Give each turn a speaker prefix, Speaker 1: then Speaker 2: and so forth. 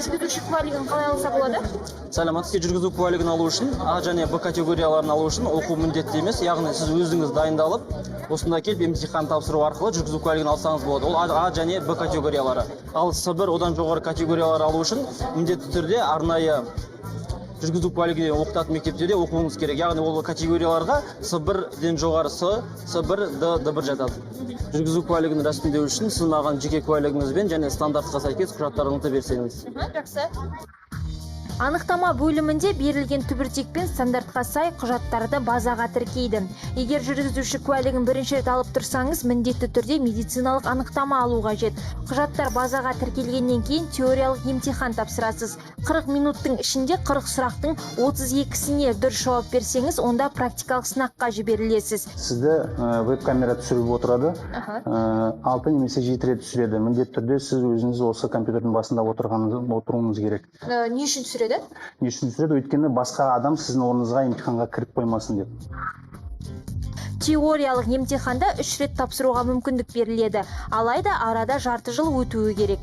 Speaker 1: жүргізуші куәлігін қалай алса болады?
Speaker 2: Сәлеметсіз, жүргізу куәлігін алу үшін А және Б категорияларын алу үшін оқу міндетті емес, яғни сіз өзіңіз дайындалып, осында келіп емтихан тапсыру арқылы жүргізу куәлігін алсаңыз болады. Ол А және Б категориялары. Ал С1 одан жоғары категориялар алу үшін міндетті түрде арнайы жүргізу куәлігіне оқытатын мектептерде оқуыңыз керек. Яғни ол категорияларға С1-ден жоғары С1, Д1 жатады. Жүргізу куәлігін рәсімдеу үшін сіз маған жеке куәлігіңізбен және стандартқа сәйкес құжаттарыңызды берсеңіз.
Speaker 1: Жақсы. Анықтама бөлімінде берілген түбіртек пен стандартқа сай құжаттарды базаға тіркейді. Егер жүргізуші куәлігін бірінші рет алып тұрсаңыз, міндетті түрде медициналық анықтама алу қажет. Құжаттар базаға тіркелгеннен кейін теориялық емтихан тапсырасыз. 40 минуттың ішінде 40 сұрақтың 32-сіне дұрыс жауап берсеңіз, онда практикалық сынаққа жіберілесіз.
Speaker 3: Сізді веб-камера түсіріп отырады. 6 немесе 7 рет түсіреді. Міндетті түрде сіз өзіңіз осы компьютердің басында отыруыңыз керек.
Speaker 1: Не үшін түсіреді?
Speaker 3: Не үшін түсіреді? Өйткені басқа адам сіздің орныңызға емтиханға кіріп қоймасын деп.
Speaker 1: Теориялық емтиханда 3 рет тапсыруға мүмкіндік беріледі. Алайда арада жарты жыл өтуі керек.